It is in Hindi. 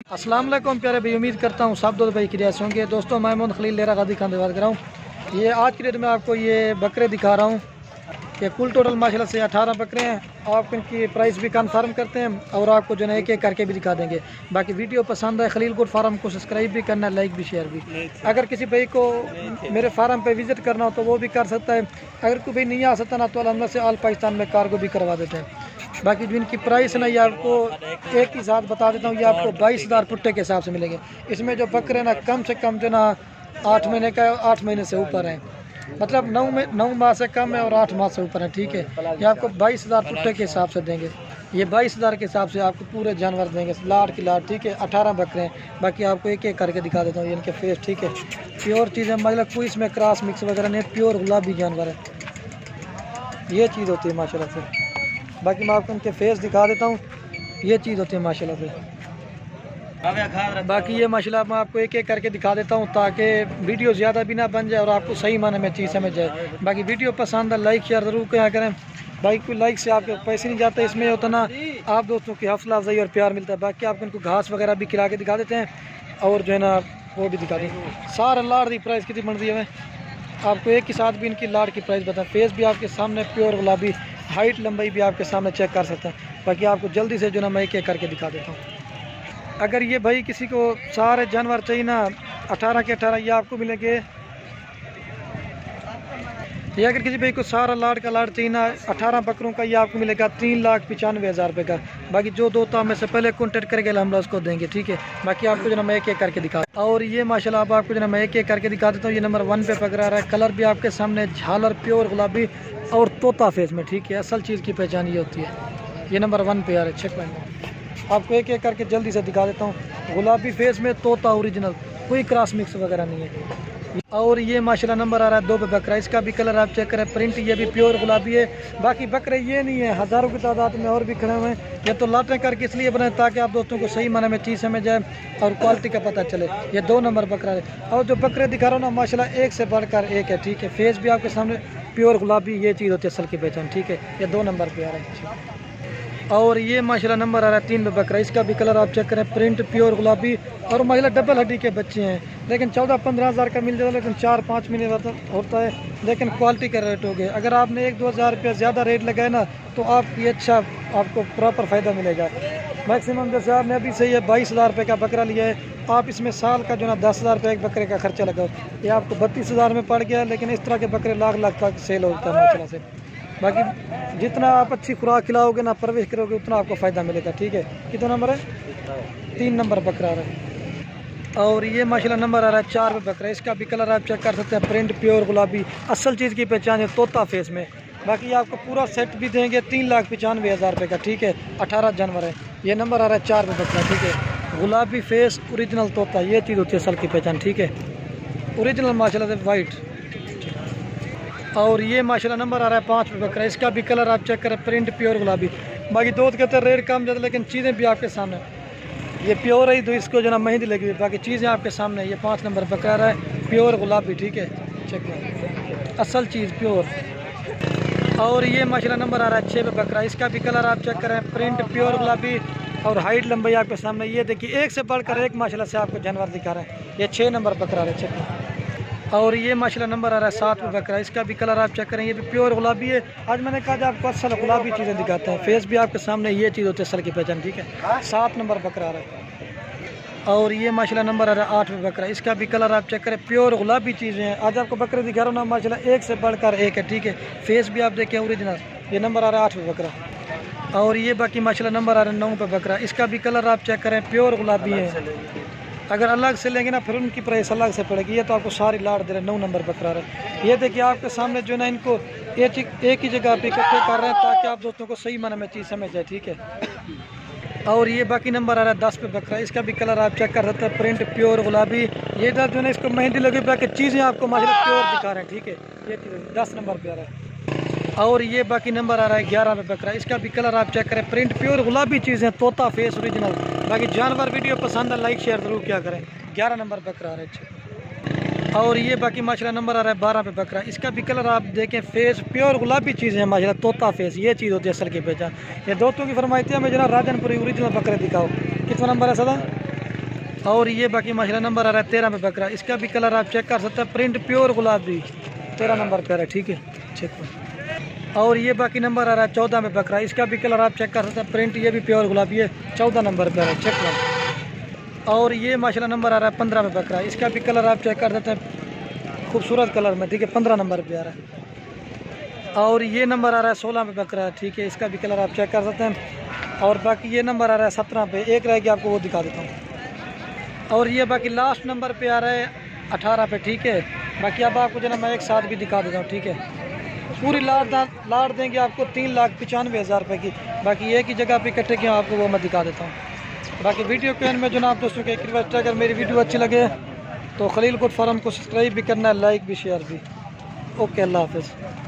अस्सलाम वालेकुम प्यारे भाई, उम्मीद करता हूँ सब दो भाई क्रियास होंगे। दोस्तों मैं मोहम्मद खलील लेरा गादी खान बात कर रहा हूँ। ये आज की डेट में आपको ये बकरे दिखा रहा हूँ कि कुल टोटल माशाल्लाह से 18 बकरे हैं। आप इनकी प्राइस भी कंफर्म करते हैं और आपको जो है एक एक करके भी दिखा देंगे। बाकी वीडियो पसंद है खलील गुड फार्म को सब्सक्राइब भी करना, लाइक भी, शेयर भी। अगर किसी भाई को मेरे फार्म पे विज़िट करना हो तो वो भी कर सकता है। अगर कोई भाई नहीं आ सकता ना तो अलहमद से ऑल पाकिस्तान में कार्गो भी करवा देते हैं। बाकी जो इनकी प्राइस है ना ये आपको एक ही साथ बता देता हूँ, ये आपको 22,000 पुट्टे के हिसाब से मिलेंगे। इसमें जो बकरे ना कम से कम जो ना 8 महीने का, 8 महीने से ऊपर है, मतलब 9 माह से कम है और 8 माह से ऊपर है। ठीक है, ये आपको 22,000 पुट्टे के हिसाब से देंगे। ये 22,000 के हिसाब से आपको पूरे जानवर देंगे, लाट की लाट। ठीक है, 18 बकरे हैं। बाकी आपको एक एक करके दिखा देता हूँ। ये इनके फेस, ठीक है, प्योर चीज़ है, मतलब कोई इसमें क्रॉस मिक्स वगैरह नहीं, प्योर गुलाबी जानवर है। ये चीज़ होती है माशाल्लाह से। बाकी मैं आपको इनके फेस दिखा देता हूँ। ये चीज़ होती है माशाल्लाह से। बाकी ये माशाल्लाह मैं आपको एक एक करके दिखा देता हूँ ताकि वीडियो ज़्यादा भी ना बन जाए और आपको सही माने में चीज़ समझ जाए। बाकी वीडियो पसंद है लाइक शेयर ज़रूर क्या करें भाई, कोई लाइक से आपके पैसे नहीं जाते, इसमें होता ना आप दोस्तों की हौसला अफजाई और प्यार मिलता है। बाकी आपको इनको घास वगैरह भी खिला के दिखा देते हैं और जो है ना वो भी दिखा दें। सारा लाड़ की प्राइस कितनी बन रही है, आपको एक के साथ भी इनकी लाड़ की प्राइस बताएं। फेस भी आपके सामने प्योर गुलाबी, हाइट लंबाई भी आपके सामने चेक कर सकते हैं। बाकी आपको जल्दी से जो ना मैं एक एक करके दिखा देता हूँ। अगर ये भाई किसी को सारे जानवर चाहिए ना 18 के 18, ये आपको मिलेंगे। ये अगर किसी भाई को सारा लाड़ का लाड़ चाहिए ना 18 बकरों का, ये आपको मिलेगा 3,95,000 रुपये का। बाकी जो दो तो में से पहले कॉन्टेक्ट करके हम लोग उसको देंगे। ठीक है, बाकी आपको जो ना मैं एक एक करके दिखा, और ये माशाल्लाह अब आपको जो ना मैं एक एक करके दिखा देता हूँ। ये नंबर 1 पे पकड़ा रहा है, कलर भी आपके सामने झालर प्योर गुलाबी और तोता फेस में। ठीक है, असल चीज़ की पहचान ये होती है। ये नंबर 1 पे आ रहा है, चेक पॉइंट। आपको एक एक करके जल्दी से दिखा देता हूँ। गुलाबी फेस में तोता ओरिजिनल, कोई क्रॉस मिक्स वगैरह नहीं है। और ये माशाल्लाह नंबर आ रहा है 2 पे बकरा, इसका भी कलर आप चेक करें, प्रिंट ये भी प्योर गुलाबी है। बाकी बकरे ये नहीं है, हज़ारों की तादाद में और भी खड़े हुए हैं। ये तो लाटें करके इसलिए बनाए ताकि आप दोस्तों को सही माने में चीज़ समझ जाए और क्वालिटी का पता चले। ये 2 नंबर बकरा है। और जो बकरे दिखा रहा हूँ ना माशाल्लाह एक से बढ़कर एक है। ठीक है, फेस भी आपके सामने प्योर गुलाबी, ये चीज़ होती है असल की पहचान। ठीक है, ये 2 नंबर पे आ रहा है। और ये माशाल्लाह नंबर आ रहा है 3 पे बकरा, इसका भी कलर आप चेक करें, प्रिंट प्योर गुलाबी और माशाल्लाह डबल हड्डी के बच्चे हैं। लेकिन 14-15 हज़ार का मिल जाता है, लेकिन 4-5 महीने होता है। लेकिन क्वालिटी का रेट हो गया। अगर आपने 1-2 हज़ार रुपया ज़्यादा रेट लगाए ना तो आप ये अच्छा आपको प्रॉपर फ़ायदा मिलेगा। मैक्सिमम जैसे आपने अभी से ये 22,000 रुपये का बकरा लिया है, आप इसमें साल का जो ना 10,000 रुपये एक बकरे का खर्चा लगाओ, ये आपको 32,000 में पड़ गया। लेकिन इस तरह के बकरे लाख तक सेल होता है माशाल्लाह से। बाकी जितना आप अच्छी खुराक खिलाओगे ना, परवरिश करोगे, उतना आपको फ़ायदा मिलेगा। ठीक है, कितना नंबर है? 3 नंबर बकरा आ रहा है। और ये माशाल्लाह नंबर आ रहा है 4 पे बकरा, इसका भी कलर आप चेक कर सकते हैं, प्रिंट प्योर गुलाबी, असल चीज़ की पहचान है तोता फेस में। बाकी आपको पूरा सेट भी देंगे 3,95,000 रुपये का। ठीक है, 18 जानवर है। ये नंबर आ रहा है 4 पे बकरा। ठीक है, गुलाबी फेस ओरिजिनल तोता, ये चीज़ होती है असल की पहचान। ठीक है, ओरिजिनल माशाल्लाह से वाइट। और ये माशाल्लाह नंबर आ रहा है 5 पे बकरा, इसका भी कलर आप चेक करें, प्रिंट प्योर गुलाबी। बाकी दूध के तो रेट कम ज़्यादा, लेकिन चीज़ें भी आपके सामने। ये प्योर है तो इसको जो ना मेहंदी लगी हुई, बाकी चीज़ें आपके सामने। ये 5 नंबर बकरा रहा है, प्योर गुलाबी। ठीक है, चेक करें, असल चीज़ प्योर। और ये माशाल्लाह नंबर आ रहा है 6 पे बकरा, इसका भी कलर आप चेक करें, प्रिंट प्योर गुलाबी और हाइट लंबाई आपके सामने। ये देखिए एक से बढ़कर एक माशाल्लाह से आपको जानवर दिखा रहे हैं। ये 6 नंबर बकरा है, चेक करें। और ये माशाल्लाह नंबर आ रहा है 7 पे बकरा, इसका भी कलर आप चेक करें, ये भी प्योर गुलाबी है। आज मैंने कहा था आपको असल गुलाबी चीज़ें दिखाते हैं, फेस भी आपके सामने, ये चीज़ होती है असल की पहचान। ठीक है, 7 नंबर बकरा आ रहा है। और ये माशाल्लाह नंबर आ रहा है 8 पे बकरा, इसका भी कलर आप चेक करें, प्योर गुलाबी चीज़ें हैं। आज आपको बकरे दिखा रहा हूँ ना माशाल्लाह एक से बढ़कर एक है। ठीक है, फेस भी आप देखें ओरिजिनल। ये नंबर आ रहा है 8 पे बकरा। और ये बाकी माशाल्लाह नंबर आ रहा है 9 पे बकरा, इसका भी कलर आप चेक करें, प्योर गुलाबी है। अगर अलग से लेंगे ना फिर उनकी प्राइस अलग से पड़ेगी। ये तो आपको सारी लाड़ दे रहे हैं, 9 नंबर बकरा रहे। ये देखिए आपके सामने जो है ना इनको एक ही जगह पे इकट्ठे कर रहे हैं ताकि आप दोस्तों को सही माने में चीज़ समझ जाए। ठीक है, और ये बाकी नंबर आ रहा है 10 पे बकरा, इसका भी कलर आप चेक कर सकते हैं, प्रिंट प्योर गुलाबी। ये जो है ना इसको मेहंदी लगी बाकी चीज़ें आपको माशाल्लाह प्योर दिखा रहे हैं। ठीक है, ये 10 नंबर पे आ रहा है। और ये बाकी नंबर आ रहा है 11 पे बकरा, इसका भी कलर आप चेक करें, प्रिंट प्योर गुलाबी चीज़ें, तोता फेस ओरिजिनल। बाकी जानवर वीडियो पसंद है लाइक शेयर ज़रूर क्या करें। 11 नंबर बकरा आ रहा है। और ये बाकी माशाल्लाह नंबर आ रहा है 12 पे बकरा, इसका भी कलर आप देखें, फेस प्योर गुलाबी चीज़ है माशाल्लाह, तोता फेस, ये चीज़ होती है असल की पहचान। ये दोस्तों की फरमाइश है, मैं जना राजनपुरी ओरिजिनल बकरे दिखाओ। कितना नंबर है सदा? और ये बाकी माशाल्लाह नंबर आ रहा है 13 पे बकरा, इसका भी कलर आप चेक कर सकते हैं, प्रिंट प्योर गुलाबी 13 नंबर पे आ रहा है, ठीक है चेक। और ये बाकी नंबर आ रहा है 14 में बकरा, इसका भी कलर आप चेक कर सकते हैं, प्रिंट ये भी प्योर गुलाबी है 14 नंबर पे आ रहा है, चेक। और ये माशाल्लाह नंबर आ रहा है 15 में बकरा, इसका भी कलर आप चेक कर सकते हैं, खूबसूरत कलर में, ठीक है 15 नंबर पे आ रहा है। और ये नंबर आ रहा है 16 पे बकरा, ठीक है इसका भी कलर आप चेक कर सकते हैं। और बाकी ये नंबर आ रहा है 17 पे, एक रह गया आपको वो दिखा देता हूँ। और ये बाकी लास्ट नंबर पे आ रहा है 18 पे, ठीक है। बाकी अब आपको जो ना मैं एक साथ भी दिखा देता हूँ, ठीक है। पूरी लाट देंगे आपको 3,95,000 रुपये की। बाकी एक ही जगह पे इकट्ठे किया आपको वो मैं दिखा देता हूँ। बाकी वीडियो के एंड में जो ना आप दोस्तों के एक रिक्वेस्ट है, अगर मेरी वीडियो अच्छी लगे तो खलील गोट फार्म को सब्सक्राइब भी करना है, लाइक भी शेयर भी। ओके, अल्लाह हाफिज़।